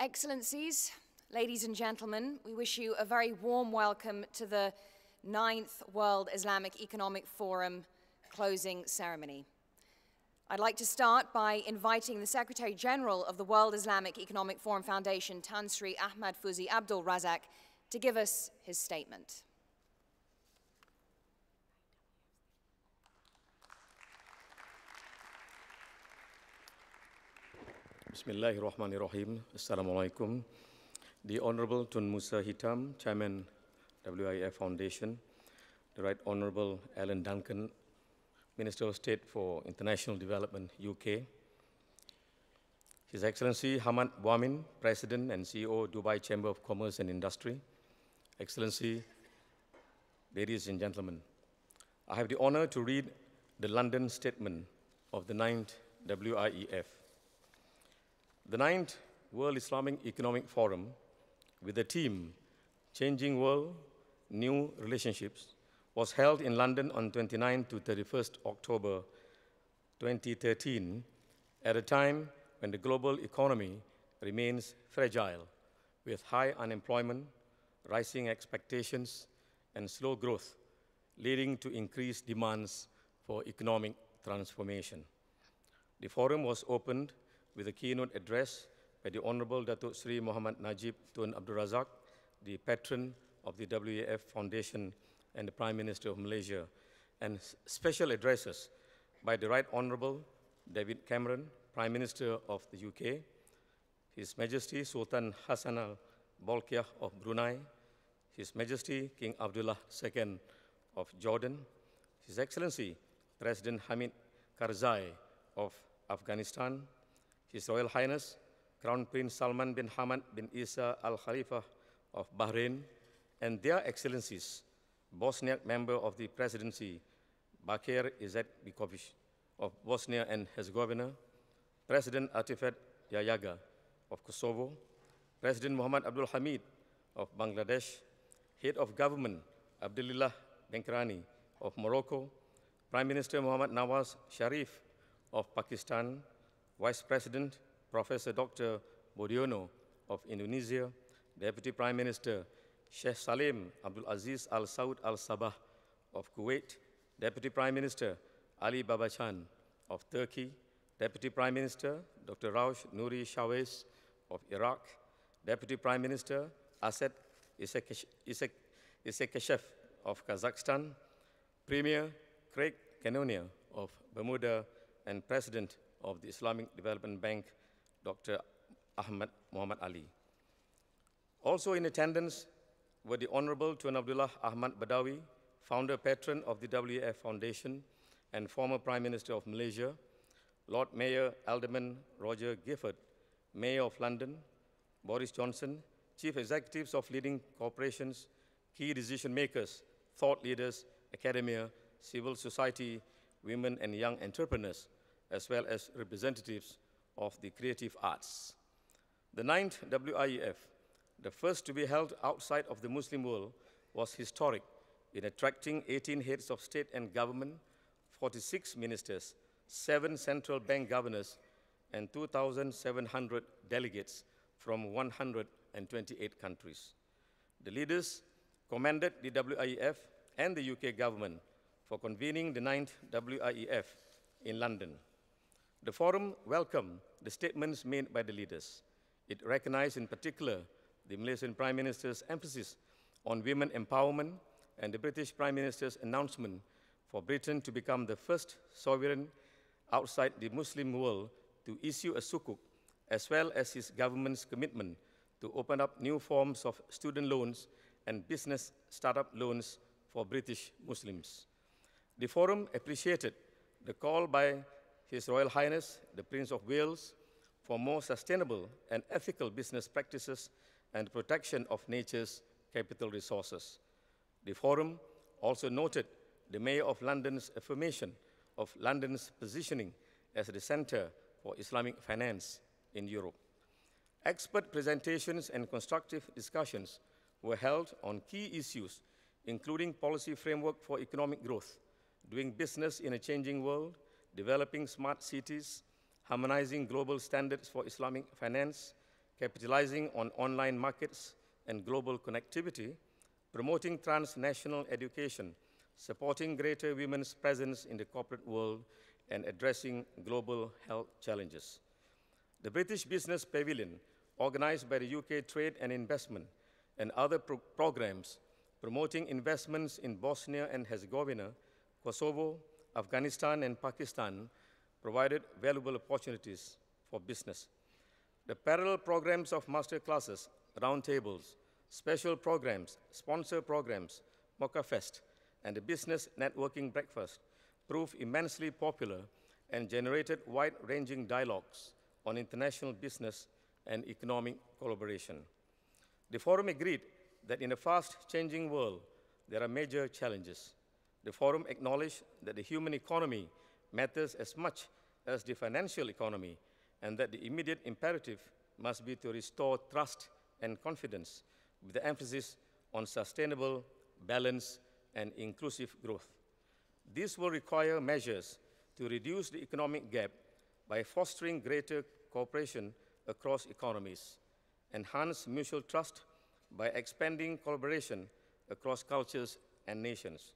Excellencies, ladies and gentlemen, we wish you a very warm welcome to the 9th World Islamic Economic Forum closing ceremony. I'd like to start by inviting the Secretary General of the World Islamic Economic Forum Foundation, Tan Sri Ahmad Fuzi Abdul Razak, to give us his statement. Bismillahirrahmanirrahim. Assalamu alaikum. The Honorable Tun Musa HITAM, Chairman, WIEF Foundation, the Right Honorable Alan Duncan, Minister of State for International Development, UK, His Excellency Hamad Bouamin, President and CEO, Dubai Chamber of Commerce and Industry, Excellency, ladies and gentlemen, I have the honor to read the London statement of the 9th WIEF. The 9th World Islamic Economic Forum, with the theme Changing World, New Relationships, was held in London on 29 to 31st October 2013, at a time when the global economy remains fragile, with high unemployment, rising expectations, and slow growth, leading to increased demands for economic transformation. The forum was opened with a keynote address by the Honorable Datuk Sri Muhammad Najib Tun Abdul Razak, the patron of the WIEF Foundation and the Prime Minister of Malaysia, and special addresses by the Right Honorable David Cameron, Prime Minister of the UK, His Majesty Sultan Hassan Al Bolkiah of Brunei, His Majesty King Abdullah II of Jordan, His Excellency President Hamid Karzai of Afghanistan, His Royal Highness Crown Prince Salman bin Hamad bin Isa Al Khalifa of Bahrain, and their Excellencies, Bosniak member of the Presidency, Bakir Izetbegovic of Bosnia and Herzegovina, President Atifat Yayaga of Kosovo, President Muhammad Abdul Hamid of Bangladesh, Head of Government Abdullah Benkrani of Morocco, Prime Minister Muhammad Nawaz Sharif of Pakistan, Vice President Professor Dr. Budiono of Indonesia, Deputy Prime Minister Sheikh Salim Abdul Aziz Al Saud Al Sabah of Kuwait, Deputy Prime Minister Ali Babachan of Turkey, Deputy Prime Minister Dr. Raush Nouri Shawes of Iraq, Deputy Prime Minister Asad Isekeshev of Kazakhstan, Premier Craig Canonia of Bermuda, and President of the Islamic Development Bank, Dr. Ahmad Muhammad Ali. Also in attendance were the Honorable Tun Abdullah Ahmad Badawi, founder patron of the WIEF Foundation and former Prime Minister of Malaysia, Lord Mayor Alderman Roger Gifford, Mayor of London, Boris Johnson, Chief Executives of leading corporations, key decision makers, thought leaders, academia, civil society, women and young entrepreneurs, as well as representatives of the creative arts. The 9th WIEF, the first to be held outside of the Muslim world, was historic in attracting 18 heads of state and government, 46 ministers, 7 central bank governors, and 2,700 delegates from 128 countries. The leaders commended the WIEF and the UK government for convening the 9th WIEF in London. The forum welcomed the statements made by the leaders. It recognized in particular the Malaysian Prime Minister's emphasis on women empowerment and the British Prime Minister's announcement for Britain to become the first sovereign outside the Muslim world to issue a sukuk, as well as his government's commitment to open up new forms of student loans and business startup loans for British Muslims. The forum appreciated the call by His Royal Highness, the Prince of Wales, for more sustainable and ethical business practices and protection of nature's capital resources. The forum also noted the Mayor of London's affirmation of London's positioning as the center for Islamic finance in Europe. Expert presentations and constructive discussions were held on key issues, including policy framework for economic growth, doing business in a changing world, developing smart cities, harmonizing global standards for Islamic finance, capitalizing on online markets and global connectivity, promoting transnational education, supporting greater women's presence in the corporate world, and addressing global health challenges. The British Business Pavilion, organized by the UK Trade and Investment, and other programs promoting investments in Bosnia and Herzegovina, Kosovo, Afghanistan, and Pakistan, provided valuable opportunities for business. The parallel programs of master classes, roundtables, special programs, sponsor programs, Mocha Fest, and the business networking breakfast proved immensely popular and generated wide-ranging dialogues on international business and economic collaboration. The forum agreed that in a fast-changing world, there are major challenges. The forum acknowledged that the human economy matters as much as the financial economy, and that the immediate imperative must be to restore trust and confidence, with the emphasis on sustainable, balanced, and inclusive growth. This will require measures to reduce the economic gap by fostering greater cooperation across economies, enhance mutual trust by expanding collaboration across cultures and nations,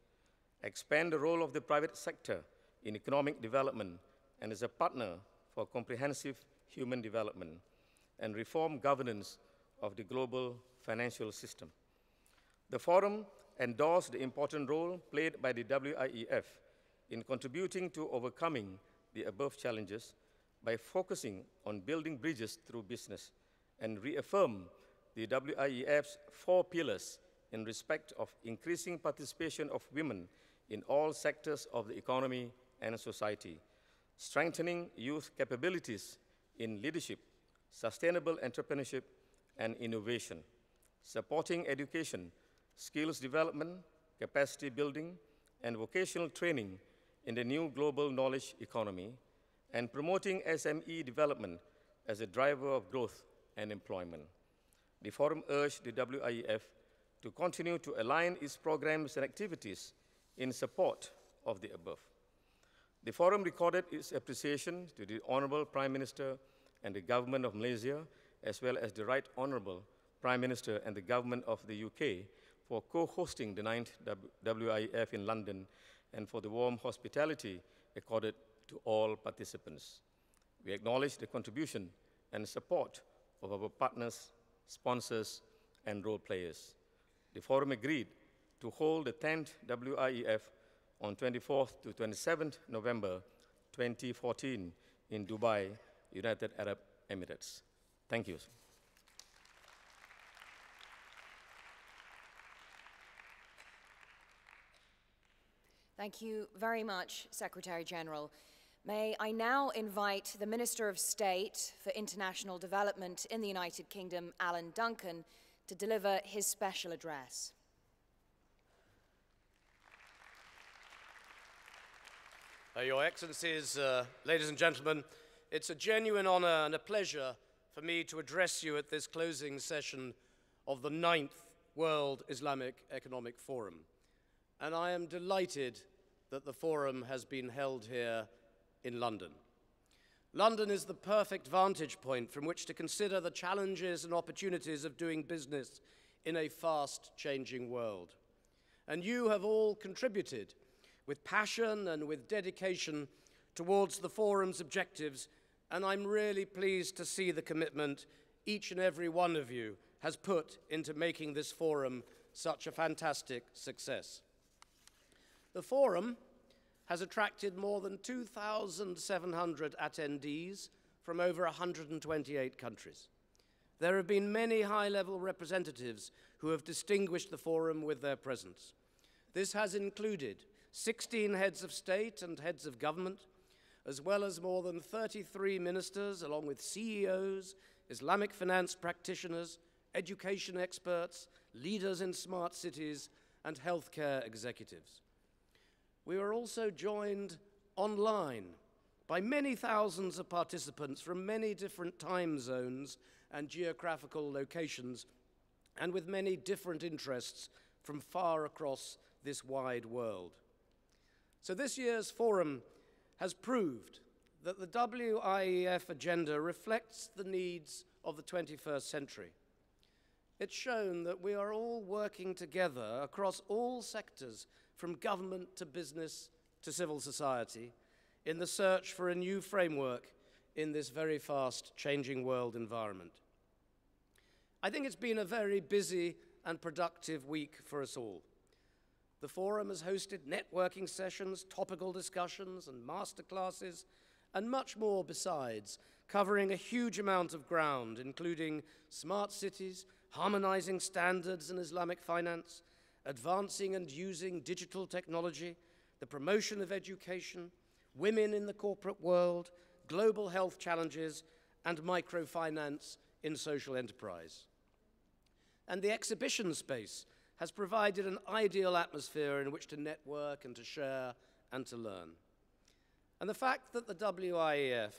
expand the role of the private sector in economic development and as a partner for comprehensive human development, and reform governance of the global financial system. The forum endorsed the important role played by the WIEF in contributing to overcoming the above challenges by focusing on building bridges through business, and reaffirm the WIEF's 4 pillars in respect of increasing participation of women in all sectors of the economy and society, strengthening youth capabilities in leadership, sustainable entrepreneurship, and innovation, supporting education, skills development, capacity building, and vocational training in the new global knowledge economy, and promoting SME development as a driver of growth and employment. The forum urged the WIEF to continue to align its programs and activities in support of the above. The forum recorded its appreciation to the Honorable Prime Minister and the Government of Malaysia, as well as the Right Honorable Prime Minister and the Government of the UK for co-hosting the 9th WIEF in London, and for the warm hospitality accorded to all participants. We acknowledge the contribution and support of our partners, sponsors, and role players. The forum agreed to hold the 10th WIEF on 24th to 27th November 2014 in Dubai, United Arab Emirates. Thank you. Thank you very much, Secretary General. May I now invite the Minister of State for International Development in the United Kingdom, Alan Duncan, to deliver his special address. Your Excellencies, ladies and gentlemen, it's a genuine honor and a pleasure for me to address you at this closing session of the 9th World Islamic Economic Forum. And I am delighted that the forum has been held here in London. London is the perfect vantage point from which to consider the challenges and opportunities of doing business in a fast-changing world. And you have all contributed with passion and with dedication towards the forum's objectives, and I'm really pleased to see the commitment each and every one of you has put into making this forum such a fantastic success. The forum has attracted more than 2,700 attendees from over 128 countries. There have been many high-level representatives who have distinguished the forum with their presence. This has included 16 heads of state and heads of government, as well as more than 33 ministers, along with CEOs, Islamic finance practitioners, education experts, leaders in smart cities, and healthcare executives. We were also joined online by many thousands of participants from many different time zones and geographical locations, and with many different interests from far across this wide world. So this year's forum has proved that the WIEF agenda reflects the needs of the 21st century. It's shown that we are all working together across all sectors, from government to business to civil society, in the search for a new framework in this very fast-changing world environment. I think it's been a very busy and productive week for us all. The forum has hosted networking sessions, topical discussions, and masterclasses, and much more besides, covering a huge amount of ground, including smart cities, harmonizing standards in Islamic finance, advancing and using digital technology, the promotion of education, women in the corporate world, global health challenges, and microfinance in social enterprise. And the exhibition space has provided an ideal atmosphere in which to network and to share and to learn. And the fact that the WIEF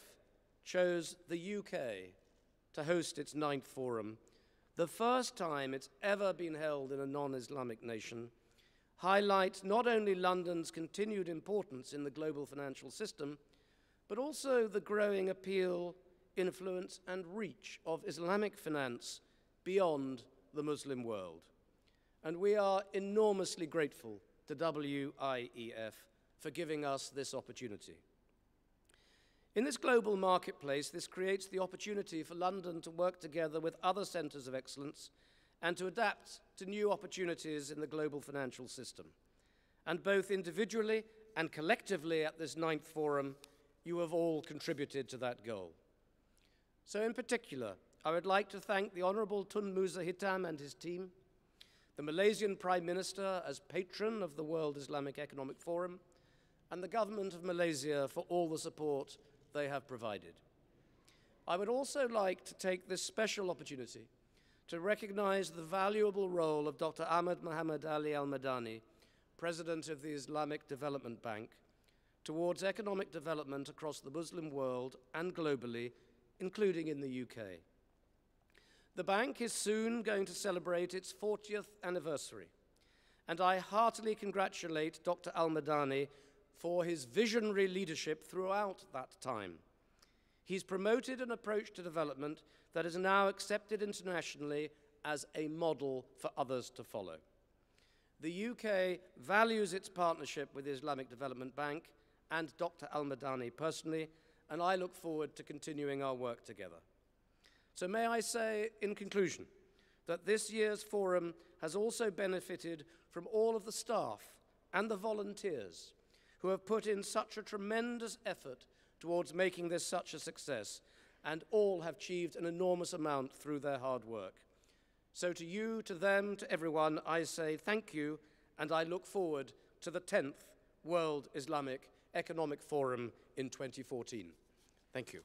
chose the UK to host its 9th forum, the first time it's ever been held in a non-Islamic nation, highlights not only London's continued importance in the global financial system, but also the growing appeal, influence, and reach of Islamic finance beyond the Muslim world. And we are enormously grateful to WIEF for giving us this opportunity. In this global marketplace, this creates the opportunity for London to work together with other centres of excellence and to adapt to new opportunities in the global financial system. And both individually and collectively at this 9th forum, you have all contributed to that goal. So in particular, I would like to thank the Honourable Tun Musa HITAM and his team, the Malaysian Prime Minister as patron of the World Islamic Economic Forum, and the Government of Malaysia for all the support they have provided. I would also like to take this special opportunity to recognize the valuable role of Dr. Ahmad Muhammad Ali Al-Madani, President of the Islamic Development Bank, towards economic development across the Muslim world and globally, including in the UK. The bank is soon going to celebrate its 40th anniversary, and I heartily congratulate Dr. Al-Madani for his visionary leadership throughout that time. He's promoted an approach to development that is now accepted internationally as a model for others to follow. The UK values its partnership with the Islamic Development Bank and Dr. Al-Madani personally, and I look forward to continuing our work together. So may I say, in conclusion, that this year's forum has also benefited from all of the staff and the volunteers who have put in such a tremendous effort towards making this such a success, and all have achieved an enormous amount through their hard work. So to you, to them, to everyone, I say thank you, and I look forward to the 10th World Islamic Economic Forum in 2014. Thank you.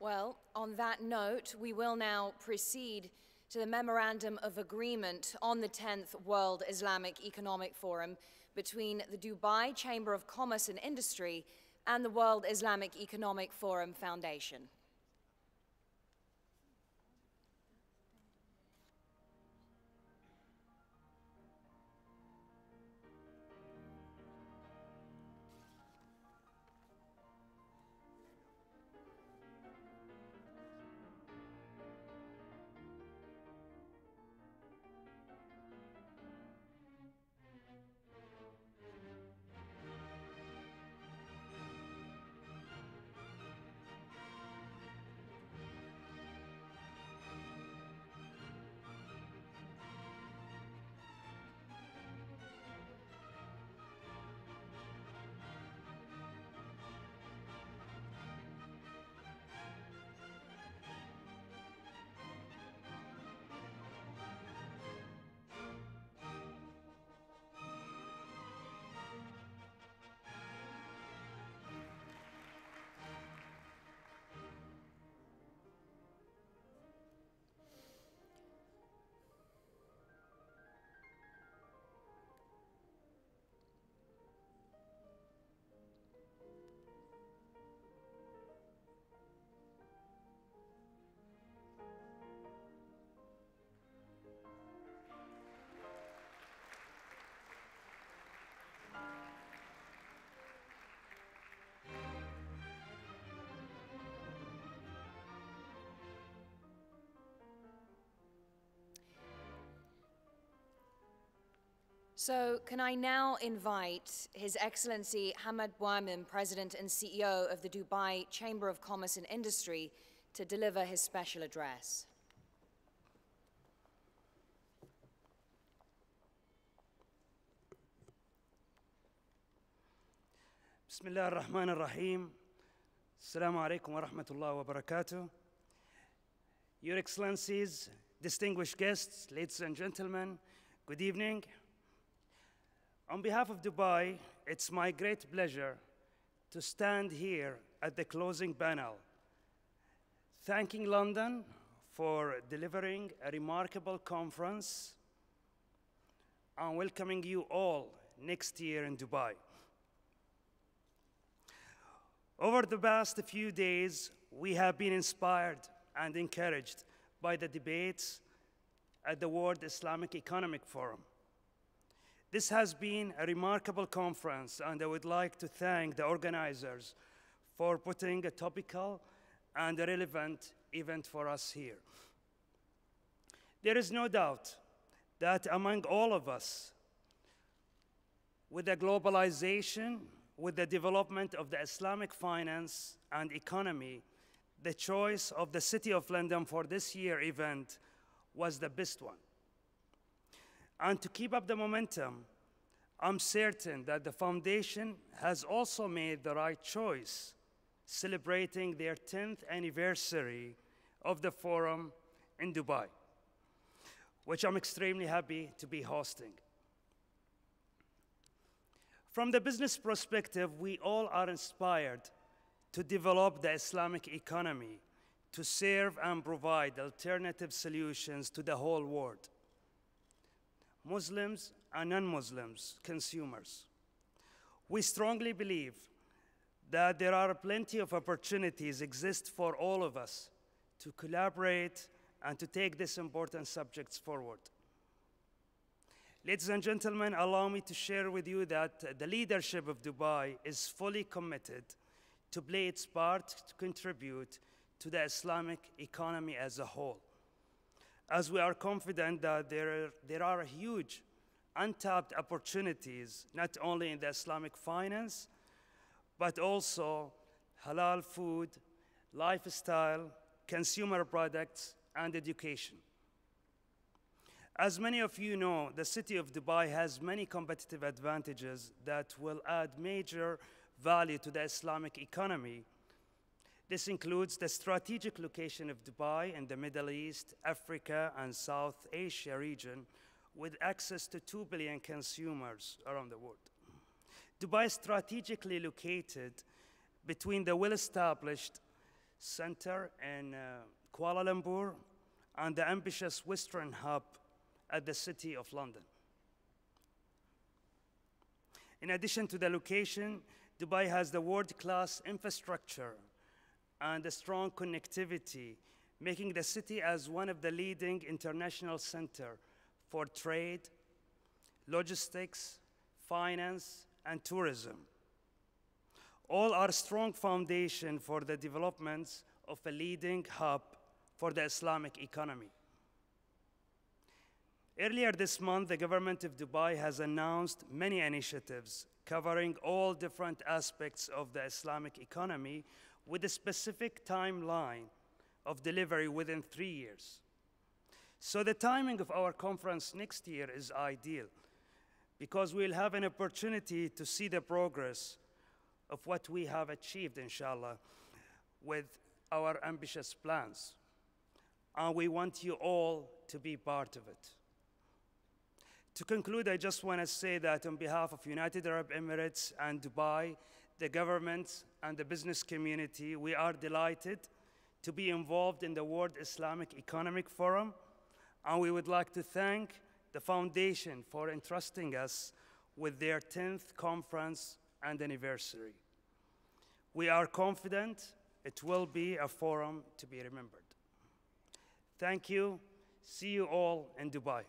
Well, on that note, we will now proceed to the Memorandum of Agreement on the 10th World Islamic Economic Forum between the Dubai Chamber of Commerce and Industry and the World Islamic Economic Forum Foundation. So can I now invite His Excellency Hamad Bouamen, President and CEO of the Dubai Chamber of Commerce and Industry, to deliver his special address. بسم الله الرحمن الرحيم. السلام عليكم ورحمة الله وبركاته. Your Excellencies, distinguished guests, ladies and gentlemen, good evening. On behalf of Dubai, it's my great pleasure to stand here at the closing panel, thanking London for delivering a remarkable conference and welcoming you all next year in Dubai. Over the past few days, we have been inspired and encouraged by the debates at the World Islamic Economic Forum. This has been a remarkable conference, and I would like to thank the organizers for putting a topical and a relevant event for us here. There is no doubt that among all of us, with the globalization, with the development of the Islamic finance and economy, the choice of the City of London for this year's event was the best one. And to keep up the momentum, I'm certain that the foundation has also made the right choice, celebrating their 10th anniversary of the forum in Dubai, which I'm extremely happy to be hosting. From the business perspective, we all are inspired to develop the Islamic economy to serve and provide alternative solutions to the whole world, Muslims and non-Muslims, consumers. We strongly believe that there are plenty of opportunities exist for all of us to collaborate and to take these important subjects forward. Ladies and gentlemen, allow me to share with you that the leadership of Dubai is fully committed to play its part to contribute to the Islamic economy as a whole, as we are confident that there are huge untapped opportunities, not only in the Islamic finance, but also halal food, lifestyle, consumer products, and education. As many of you know, the city of Dubai has many competitive advantages that will add major value to the Islamic economy. This includes the strategic location of Dubai in the Middle East, Africa, and South Asia region, with access to 2 billion consumers around the world. Dubai is strategically located between the well-established center in Kuala Lumpur and the ambitious Western hub at the City of London. In addition to the location, Dubai has the world-class infrastructure and a strong connectivity, making the city as one of the leading international centers for trade, logistics, finance, and tourism. All are strong foundation for the developments of a leading hub for the Islamic economy. Earlier this month, the government of Dubai has announced many initiatives covering all different aspects of the Islamic economy with a specific timeline of delivery within 3 years. So the timing of our conference next year is ideal because we'll have an opportunity to see the progress of what we have achieved, inshallah, with our ambitious plans. And we want you all to be part of it. To conclude, I just want to say that on behalf of United Arab Emirates and Dubai, the government and the business community, we are delighted to be involved in the World Islamic Economic Forum, and we would like to thank the foundation for entrusting us with their 10th conference and anniversary. We are confident it will be a forum to be remembered. Thank you. See you all in Dubai.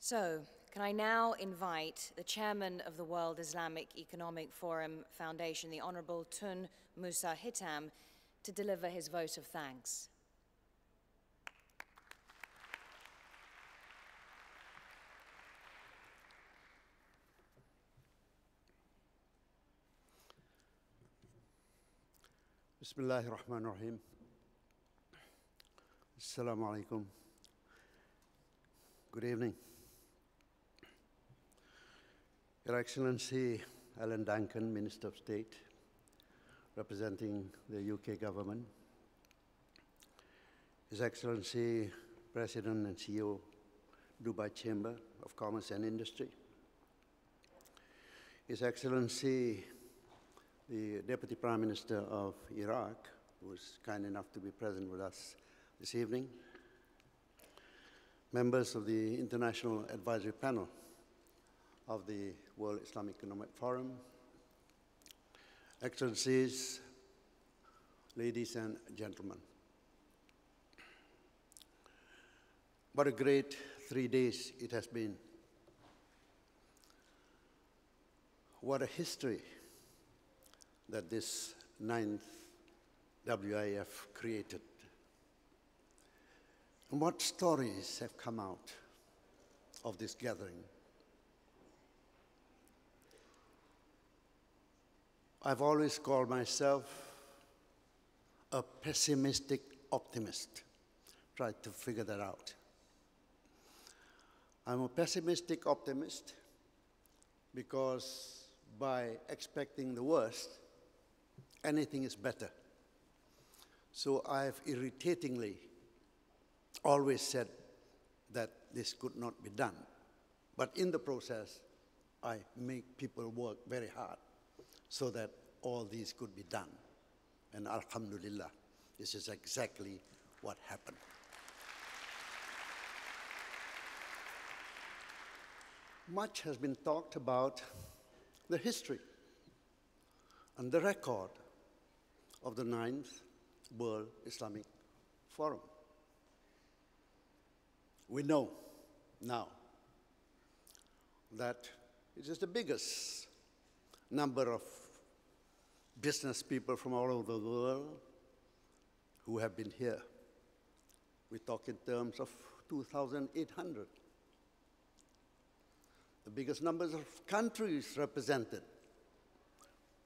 So, can I now invite the chairman of the World Islamic Economic Forum Foundation, the Honorable Tun Musa HITAM, to deliver his vote of thanks. Bismillahir Rahmanir Rahim. Assalamu alaikum. Good evening. Your Excellency Alan Duncan, Minister of State, representing the UK government, His Excellency President and CEO, Dubai Chamber of Commerce and Industry, His Excellency the Deputy Prime Minister of Iraq, who is kind enough to be present with us this evening, members of the International Advisory Panel of the World Islamic Economic Forum, Excellencies, ladies and gentlemen. What a great 3 days it has been. What a history that this 9th WIEF created. And what stories have come out of this gathering? I've always called myself a pessimistic optimist. Tried to figure that out. I'm a pessimistic optimist because by expecting the worst, anything is better. So I've irritatingly always said that this could not be done. But in the process, I make people work very hard so that all these could be done. And alhamdulillah, this is exactly what happened. Much has been talked about the history and the record of the 9th World Islamic Forum. We know now that it is the biggest number of business people from all over the world who have been here. We talk in terms of 2,800. The biggest numbers of countries represented,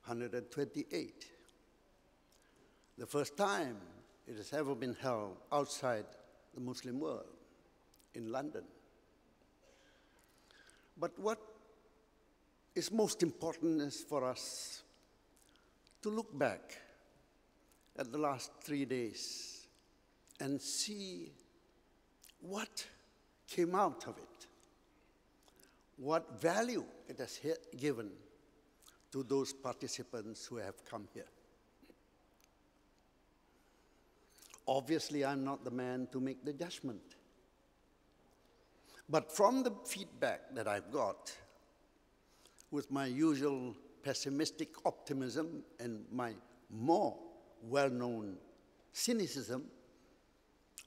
128. The first time it has ever been held outside the Muslim world, in London. But what is most important is for us to look back at the last 3 days and see what came out of it, what value it has given to those participants who have come here. Obviously, I'm not the man to make the judgment. But from the feedback that I've got, with my usual pessimistic optimism and my more well-known cynicism,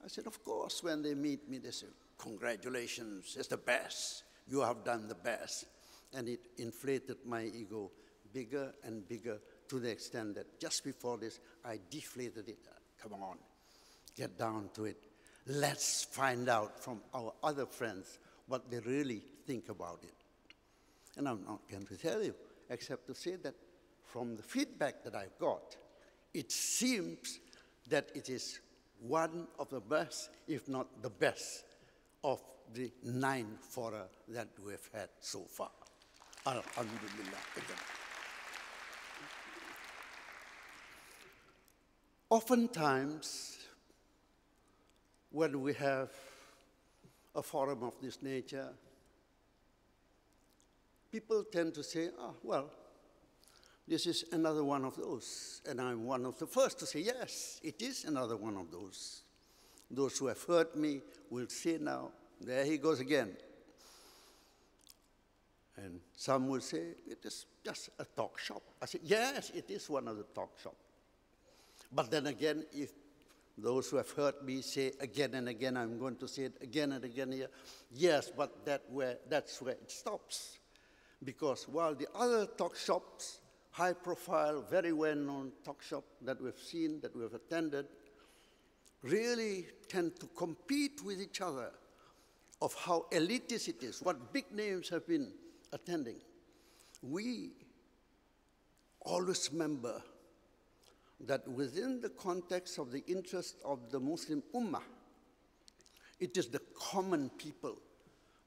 I said, of course, when they meet me, they say, congratulations, it's the best. You have done the best. And it inflated my ego bigger and bigger to the extent that just before this, I deflated it. Come on, get down to it. Let's find out from our other friends what they really think about it. And I'm not going to tell you, except to say that from the feedback that I've got, it seems that it is one of the best, if not the best, of the 9 fora that we've had so far. Alhamdulillah. Oftentimes, when we have a forum of this nature, people tend to say, oh, well, this is another one of those. And I'm one of the first to say, yes, it is another one of those. Those who have heard me will say now, there he goes again. And some will say, it is just a talk shop. I said, yes, it is one of the talk shop. But then again, if Those who have heard me say again and again, I'm going to say it again and again here. Yes, but that's where it stops. Because while the other talk shops, high profile, very well-known talk shop that we've seen, that we've attended, really tend to compete with each other of how elitist it is, what big names have been attending. We always remember that within the context of the interest of the Muslim Ummah, it is the common people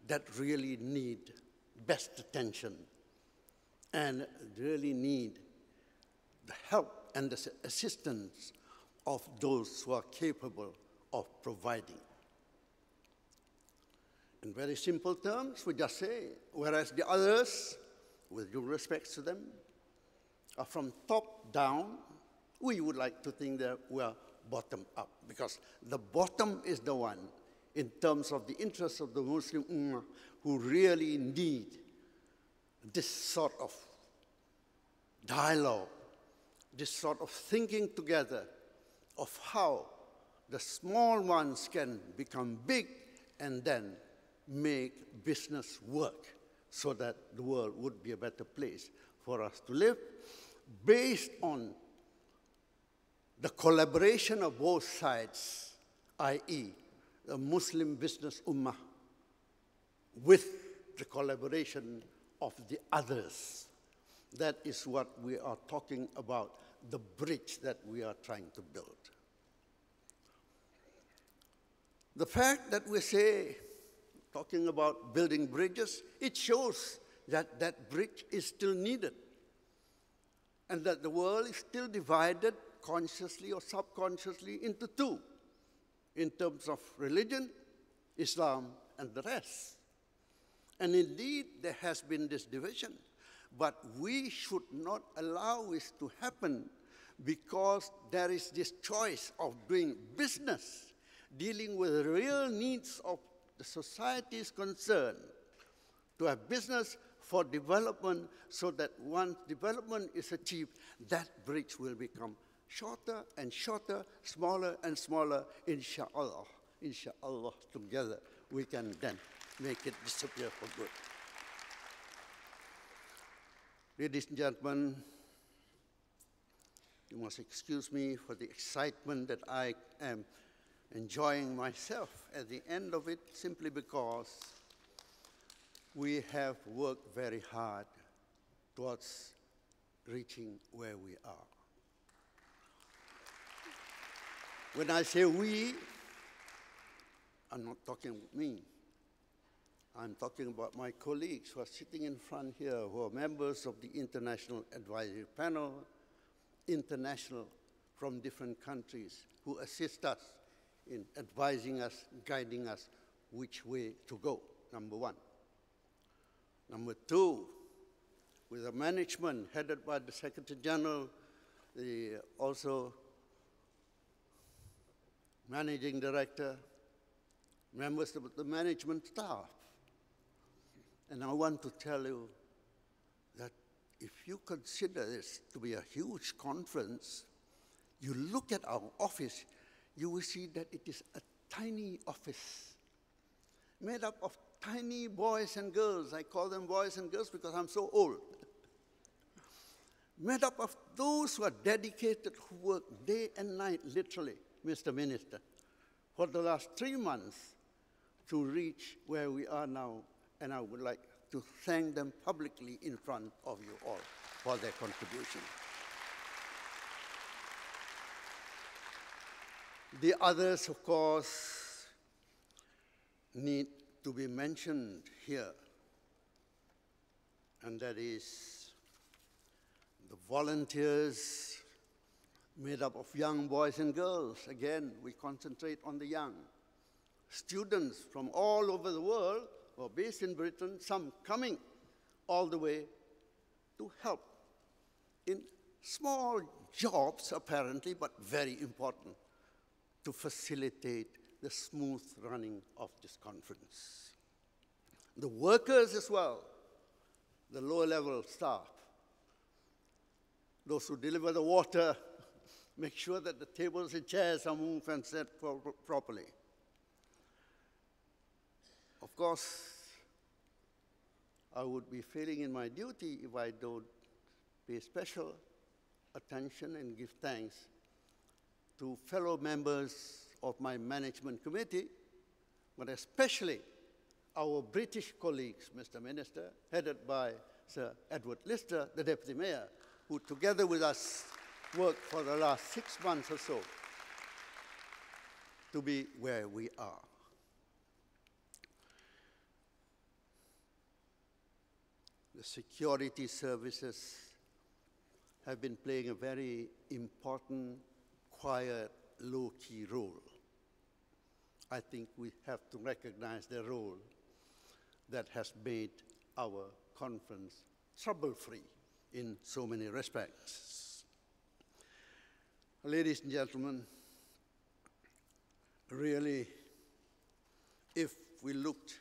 that really need best attention and really need the help and the assistance of those who are capable of providing. In very simple terms, we just say, whereas the others, with due respect to them, are from top down, we would like to think that we are bottom up, because the bottom is the one, in terms of the interests of the Muslim Ummah, who really need this sort of dialogue, this sort of thinking together of how the small ones can become big and then make business work so that the world would be a better place for us to live, based on the collaboration of both sides, i.e., the Muslim business ummah, with the collaboration of the others. That is what we are talking about, the bridge that we are trying to build. The fact that we say, talking about building bridges, it shows that that bridge is still needed, and that the world is still divided consciously or subconsciously into two, in terms of religion, Islam, and the rest. And indeed, there has been this division, but we should not allow it to happen, because there is this choice of doing business, dealing with the real needs of the society is concerned, to have business for development, so that once development is achieved, that bridge will become shorter and shorter, smaller and smaller, inshallah. Inshallah, together we can then make it disappear for good. Ladies and gentlemen, you must excuse me for the excitement that I am enjoying myself at the end of it, simply because we have worked very hard towards reaching where we are. When I say we, I'm not talking about me. I'm talking about my colleagues who are sitting in front here, who are members of the International Advisory Panel, international from different countries, who assist us in advising us, guiding us which way to go, number one. Number two, with the management headed by the Secretary General, the also Managing Director, members of the management staff. And I want to tell you that if you consider this to be a huge conference, you look at our office, you will see that it is a tiny office made up of tiny boys and girls. I call them boys and girls because I'm so old. Made up of those who are dedicated, who work day and night, literally, Mr. Minister, for the last 3 months to reach where we are now. And I would like to thank them publicly in front of you all for their contribution. The others, of course, need to be mentioned here, and that is the volunteers made up of young boys and girls. Again, we concentrate on the young. Students from all over the world, or based in Britain, some coming all the way to help in small jobs, apparently, but very important, to facilitate the smooth running of this conference. The workers as well, the lower level staff, those who deliver the water, make sure that the tables and chairs are moved and set properly. Of course, I would be failing in my duty if I don't pay special attention and give thanks to fellow members of my management committee, but especially our British colleagues, Mr. Minister, headed by Sir Edward Lister, the Deputy Mayor, who together with us worked for the last 6 months or so to be where we are. The security services have been playing a very important, quiet, low-key role. I think we have to recognize the role that has made our conference trouble-free in so many respects. Ladies and gentlemen, really, if we looked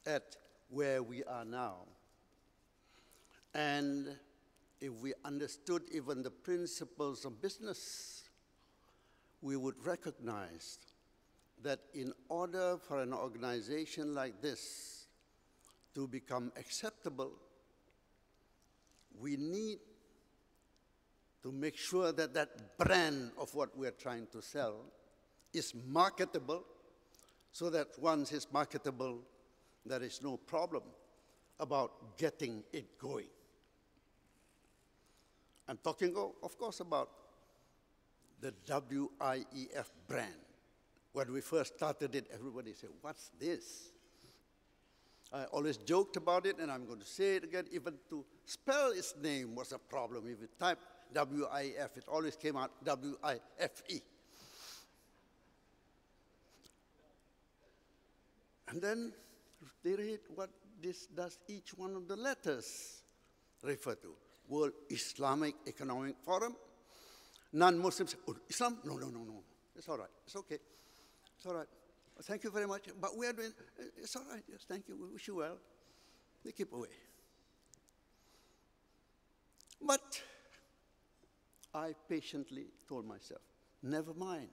at where we are now, and if we understood even the principles of business, we would recognize that in order for an organization like this to become acceptable, we need to make sure that that brand of what we're trying to sell is marketable, so that once it's marketable, there is no problem about getting it going. I'm talking, of course, about the WIEF brand. When we first started it, everybody said, what's this? I always joked about it, and I'm going to say it again. Even to spell its name was a problem. If you type WIEF, it always came out WIFE. And then they read what this does each one of the letters refer to. World Islamic Economic Forum. Non-Muslims, oh, Islam? No, no, no, no. It's all right. It's okay. It's all right. Thank you very much. But we are doing, it's all right. Yes, thank you. We wish you well. They keep away. But I patiently told myself, never mind.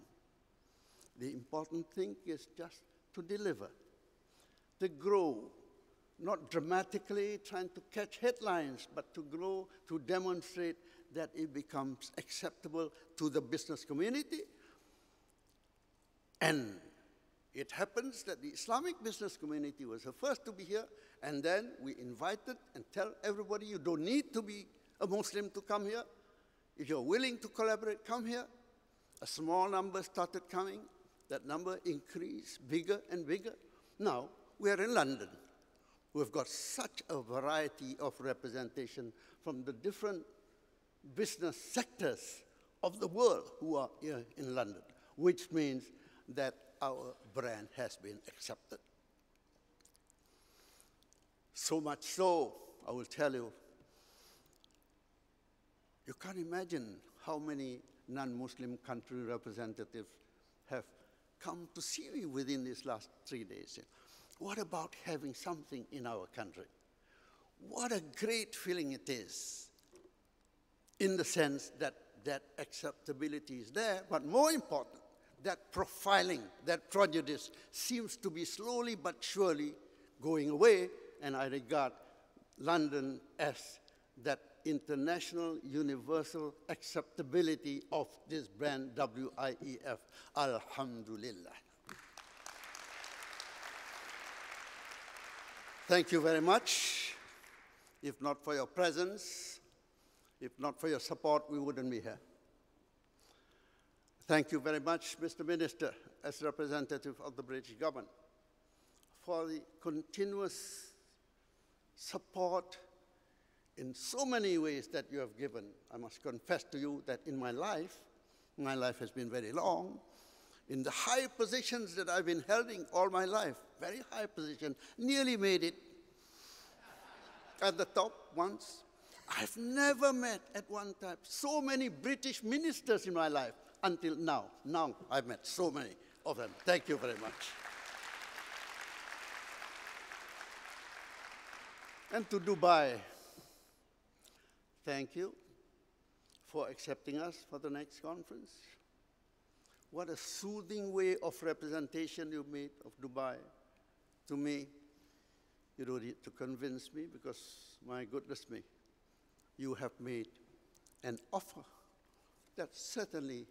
The important thing is just to deliver, to grow, not dramatically trying to catch headlines, but to grow, to demonstrate that it becomes acceptable to the business community. And it happens that the Islamic business community was the first to be here, and then we invited and tell everybody you don't need to be a Muslim to come here. If you're willing to collaborate, come here. A small number started coming. That number increased bigger and bigger. Now, we are in London. We've got such a variety of representation from the different business sectors of the world who are here in London, which means that our brand has been accepted. So much so, I will tell you, you can't imagine how many non-Muslim country representatives have come to see me within these last 3 days. What about having something in our country? What a great feeling it is, in the sense that that acceptability is there, but more important, that profiling, that prejudice seems to be slowly but surely going away, and I regard London as that international universal acceptability of this brand WIEF. Alhamdulillah. Thank you very much. If not for your presence, if not for your support, we wouldn't be here. Thank you very much, Mr. Minister, as representative of the British government, for the continuous support in so many ways that you have given. I must confess to you that in my life has been very long, in the high positions that I've been holding all my life, very high position, nearly made it at the top once. I've never met at one time so many British ministers in my life until now. Now I've met so many of them. Thank you very much. And to Dubai, thank you for accepting us for the next conference. What a soothing way of representation you made of Dubai to me. You don't need to convince me because, my goodness me, you have made an offer that certainly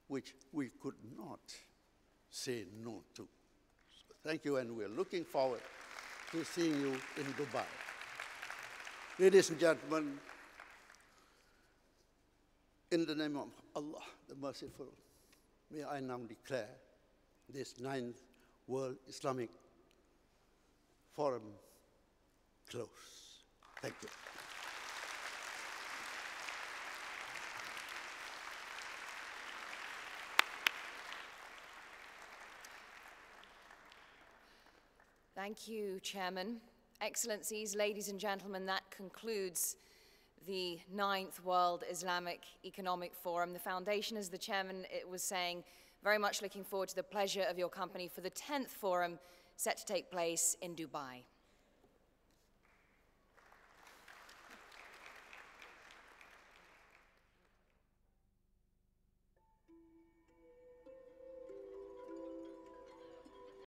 which we could not say no to. So thank you, and we're looking forward to seeing you in Dubai. Ladies and gentlemen, in the name of Allah, the Merciful, may I now declare this 9th World Islamic Forum closed. Thank you. Thank you, Chairman. Excellencies, ladies and gentlemen, that concludes the 9th World Islamic Economic Forum. The Foundation, as the Chairman was saying, very much looking forward to the pleasure of your company for the 10th Forum set to take place in Dubai.